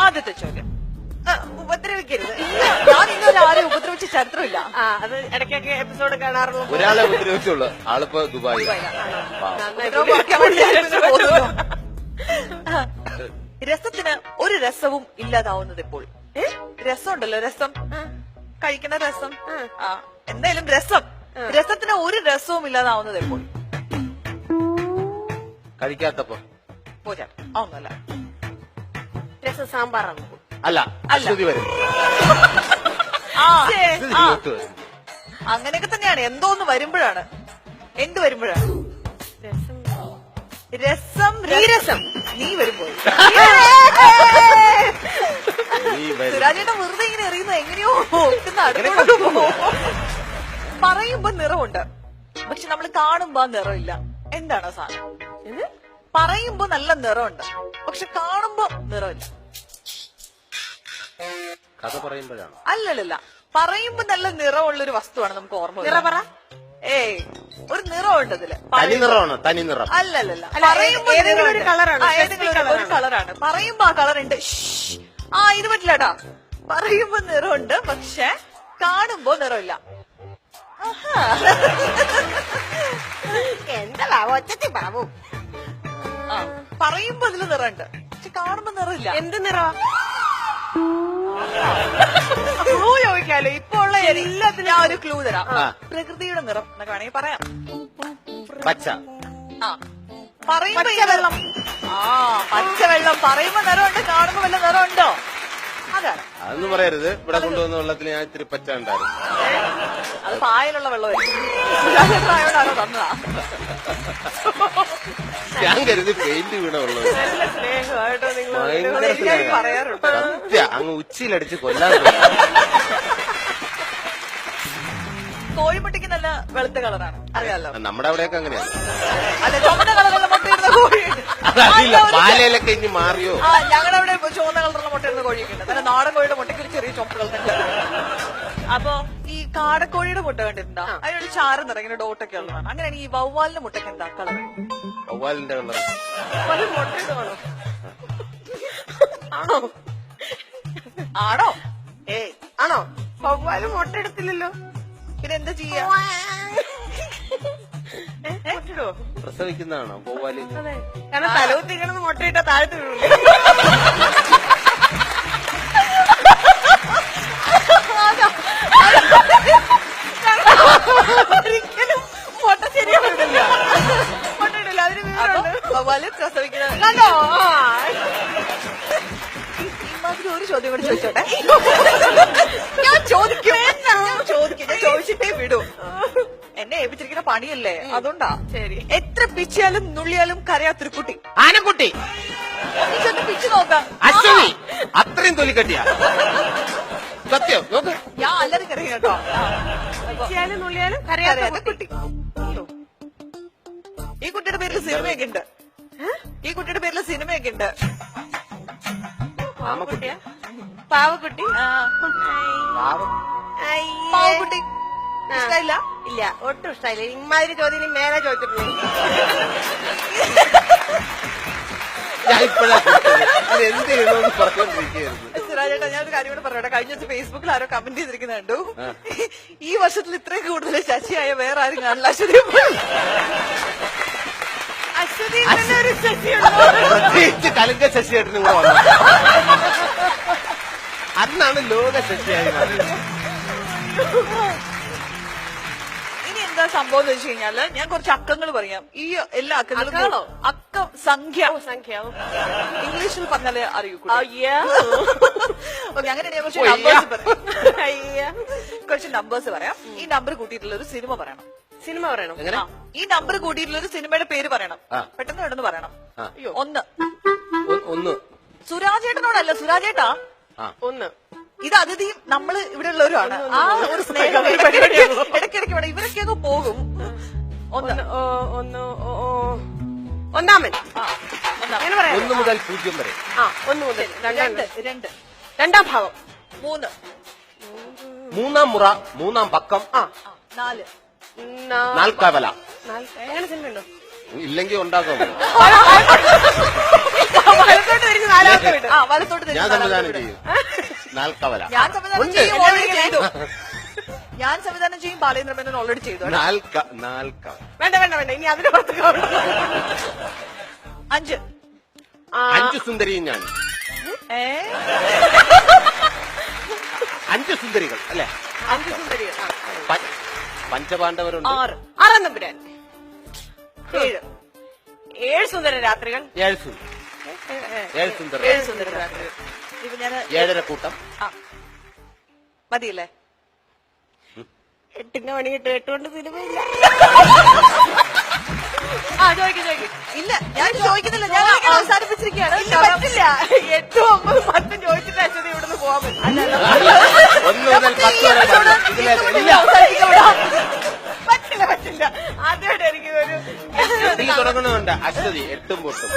ആദ്യത്തെ ചോദ്യം. ഉപദ്രവിക്കരുത്. ഞാൻ ഇന്നലെ ആരെയും ഉപദ്രവിച്ച ചരിത്രമില്ല. അത് ഇടയ്ക്കൊക്കെ എപ്പിസോഡ് കാണാറുള്ളൂ. ഒരാളെ ഉപദ്രവിച്ചുള്ളൂ, ആളിപ്പോ ദുബായി. രസത്തിന് ഒരു രസവും ഇല്ലാതാവുന്നത് എപ്പോൾ? രസം ഉണ്ടല്ലോ, രസം കഴിക്കുന്ന രസം. എന്തായാലും രസത്തിന് ഒരു രസവും ഇല്ലാതാവുന്നത് എപ്പോൾ? കഴിക്കാത്തപ്പോ. പോരാ, ഒന്നല്ല. രസം സാമ്പാറാണ്. അല്ല, അശ്വതി വരും. അങ്ങനെയൊക്കെ തന്നെയാണ്. എന്തോ ഒന്ന് വരുമ്പോഴാണ്. എന്ത് വരുമ്പോഴാണ്? രസം നീ വരുമ്പോൾ. സുരാജേട്ട വെറുതെ ഇങ്ങനെ എറിയുന്നത് എങ്ങനെയോ പറയുമ്പോ നിറമുണ്ട്, പക്ഷെ നമ്മൾ കാണുമ്പോ ആ നിറമില്ല. എന്താണ് സാധനം? പറയുമ്പോ നല്ല നിറമുണ്ട്, പക്ഷെ കാണുമ്പോ നിറമില്ല. കഥ പറയുമ്പോഴാണ്. അല്ലല്ല, പറയുമ്പോ നല്ല നിറമുള്ളൊരു വസ്തുവാണ് നമുക്ക് ഓർമ്മ. ഒരു നിറമുണ്ട് ഇതില്. തനി നിറം. അല്ലല്ല, പറയുമ്പോ ഏതെങ്കിലും ഒരു കളറാണ്. പറയുമ്പോ ആ കളർ ഉണ്ട്. ഇത് പറ്റില്ലട്ടാ. പറയുമ്പോ നിറമുണ്ട്, പക്ഷെ കാണുമ്പോ നിറമില്ല. എന്താ ഒച്ചത്തി പാവു. പറയുമ്പോ അതില് നിറമുണ്ട്, പക്ഷെ കാണുമ്പോ നിറമില്ല. എന്ത് നിറവാ? ക്ലൂ ചോദിക്കാലോ. ഇപ്പൊ ഉള്ള എല്ലാത്തിനും ഞാൻ ഒരു ക്ലൂ തരാം. പ്രകൃതിയുടെ നിറം എന്നൊക്കെ വേണമെങ്കിൽ പറയാം. പച്ച. പറയുമ്പോ വെള്ളം. പച്ചവെള്ളം. പറയുമ്പോ നിറമുണ്ട്, കാണുമ്പോ വല്ല നിറമുണ്ടോ? അതാണ്. അതൊന്നും പറയരുത്. ഇവിടെ കൊണ്ടുവന്ന വെള്ളത്തിൽ ഞാൻ ഇത്തിരി പച്ച ഉണ്ടായിരുന്നു. അത് പായലുള്ള വെള്ളമായിട്ടാണോ തന്നതാ? ഞാൻ കരുതി പെയിന്റ് വീണ വെള്ളം. പറയാറുണ്ട്. സത്യ അങ്ങ് ഉച്ചിയിലടിച്ച് കൊല്ലാൻ. കോഴിമുട്ടയ്ക്ക് നല്ല വെളുത്ത കളറാണ്, അറിയാലോ. നമ്മുടെ അവിടെയൊക്കെ അങ്ങനെയാണ്. അല്ല, ചുമന്ന കളറുള്ള മുട്ടയിടുന്ന കോഴി. പാലയിലൊക്കെ ഇനി മാറിയോ? ഞങ്ങളുടെ അവിടെ ചുവന്ന കളറുള്ള മുട്ടയിടുന്ന കോഴിയൊക്കെ ഉണ്ട്. നല്ല നാടൻ കോഴിയുടെ മുട്ടയ്ക്ക് ഒരു ചെറിയ ചുമപ്പ് കളറുണ്ട്. അപ്പൊ ഈ കാടക്കോഴിയുടെ മുട്ട കണ്ടിട്ടുണ്ടോ? അതിനൊരു ചാരം നിറ ഇങ്ങനെ ഡോട്ടൊക്കെ ഉള്ളതാണ്. അങ്ങനെയാണ് ഈ വവ്വാലിന്റെ മുട്ടയ്ക്ക് എന്താ കളർ? വവ്വാലിന്റെ കളർ. മുട്ടയിടുവാണോ? ആണോ? ആണോ? വവ്വാല് മുട്ട എടുത്തില്ലല്ലോ. പിന്നെ എന്താ ചെയ്യാ? പ്രസവിക്കുന്നതാണോ വവ്വാല്? കാരണം തലവുത്തിക്കണമെന്ന് മുട്ടയിട്ട താഴത്ത് വീഴും. ഒരിക്കലും മുട്ട ശരിയാവില്ല. മുട്ടയിടില്ല, അതിന് വവ്വാല് പ്രസവിക്കുന്നത് കണ്ടോ? ഇമാതിരി ഒരു ചോദ്യം കൂടി ചോദിച്ചോട്ടെ. ഞാൻ ചോദിച്ചിട്ടേ വിടൂ. എന്നെ ഏൽപ്പിച്ചിരിക്കുന്ന പണിയല്ലേ, അതുകൊണ്ടാ. ശരി. എത്ര പിച്ചാലും നുള്ളിയാലും കരയാത്തൊരു കുട്ടി. ആനക്കുട്ടി. പിച്ചു നോക്കാം. അശ്വതി. അത്രയും തൊലിക്കട്ടിയാ. സത്യം നോക്ക്. ഞാൻ അല്ലാതെ കരയും കേട്ടോ. പിച്ചാലും നുള്ളിയാലും കരയാത്ത കുട്ടി. ഈ കുട്ടിയുടെ പേരിൽ സിനിമയൊക്കെ ഉണ്ട്. പാവക്കുട്ടിയാ? പാവക്കുട്ടി. പാവക്കുട്ടി ഇഷ്ടമില്ല? ഇല്ല, ഒട്ടും ഇഷ്ടമില്ല. ഇമാതിരി ചോദ്യം ഇനി മേലെ ചോദിച്ചിട്ടുള്ളൂ. ഞാൻ ഇപ്പോഴാണ് എന്ത് ചെയ്യണമെന്ന് പറഞ്ഞോണ്ടിരിക്കുകയായിരുന്നു. സുരാജേട്ടാ, ഞാനൊരു കാര്യം കൂടെ പറയട്ടെ. കഴിഞ്ഞ ദിവസം ഫേസ്ബുക്കിൽ ആരോ കമന്റ് ചെയ്തിരിക്കുന്നുണ്ടു, ഈ വർഷത്തിൽ ഇത്രയും കൂടുതൽ ശശിയായ വേറെ ആരും കാണില്ല. അശ്വതി ഒരു ശശിയുണ്ടോ? പ്രത്യേകിച്ച് കലിംഗ ശശിയേട്ടനും കൂടെ വന്നു. അന്നാണ് ലോക ശശിയായത്. ഇനി എന്താ സംഭവം എന്ന് വെച്ച് കഴിഞ്ഞാല് ഞാൻ കുറച്ച് അക്കങ്ങൾ പറയാം. ഈ എല്ലാ അക്കങ്ങളും അക്കം സംഖ്യ ഇംഗ്ലീഷിൽ പറഞ്ഞാലേ അറിയൂ. അങ്ങനെ ഞാൻ കുറച്ച് നമ്പേഴ്സ് പറയാം. ഈ നമ്പർ കൂട്ടിയിട്ടുള്ള ഒരു സിനിമ പറയണം. ഈ നമ്പർ കൂട്ടിയിട്ടുള്ള ഒരു സിനിമയുടെ പേര് പറയണം. പെട്ടെന്ന് പെട്ടെന്ന് പറയണം. ഒന്ന്. സുരാജേട്ടനോടല്ല, സുരാജേട്ടാ. ഒന്ന്. ഇത് അതിഥിയും നമ്മള് ഇവിടെ ഉള്ളവരുമാണ്. ആ ഒരു സ്നേഹം ഇടയ്ക്കിടയ്ക്ക് വേണം. ഇവരൊക്കെ അങ്ങ് പോകും. ഒന്നാമൻ. 1 മുതൽ 0 വരെ. 1 മുതൽ 2. രണ്ടാം ഭാവം. 3. മൂന്നാം മുറ. മൂന്നാം പക്കം. 4. നാൽക്കവല. അങ്ങനെ സിനിമ ഉണ്ടോ? ഇല്ലെങ്കിൽ ഉണ്ടാക്കാം. വലത്തോട്ട് തിരിഞ്ഞ് നാലാമത്തെ വീട്. ആ വലത്തോട്ട് തിരിഞ്ഞ് ഞാൻ നാലാമത്തെ സംവിധാനം വീട്. ചെയ്യും നാൽക്കവല ഞാൻ സംവിധാനം ഉണ്ട്. ചെയ്യും already ചെയ്തു. ഞാൻ സംവിധാനം ചെയ്യും ബാലേന്ദ്ര മേനോൻ ഓൾറെഡി ചെയ്തു കേട്ടോ. നാൽക്കവല വേണ്ട വേണ്ട വേണ്ട ഇനി അതിന് പുറത്ത് കാണും. 5 5 സുന്ദരിയും ഞാൻ 5 സുന്ദരികൾ അല്ലെ 5 സുന്ദരികൾ. പഞ്ചപാണ്ഡവരുണ്ട് 6 ആറാം നമ്പുരാൻ 7 സുന്ദര രാത്രികൾ. 7 സുന്ദരി 7 സുന്ദര 7 സുന്ദര രാത്രികൾ. ഇപ്പൊ ഞാൻ 7 കൂട്ടം ആ മതിയല്ലേ? 8ന്റെ പണി കിട്ടും. 8 കൊണ്ട് സിനിമയില്ല. ആ ചോദിക്കും ഇല്ല ഞാൻ ചോദിക്കുന്നില്ല, ഞാൻ അവസാനിപ്പിച്ചിരിക്കുകയാണ്. ഇല്ല, പറ്റില്ല. 8, 9, 10 ചോദിച്ചിട്ട് അച്ഛനെ ഇവിടുന്ന് പോവാൻ പറ്റും. 1 മുതൽ 10 വരെ പറഞ്ഞു. ഇതിലെ പറ്റില്ല പറ്റില്ല. ആദ്യമായിട്ട് എനിക്ക് ഒരു ഇതിൽ തുടങ്ങുന്നുണ്ട് അശ്വതി 8 പൊട്ടും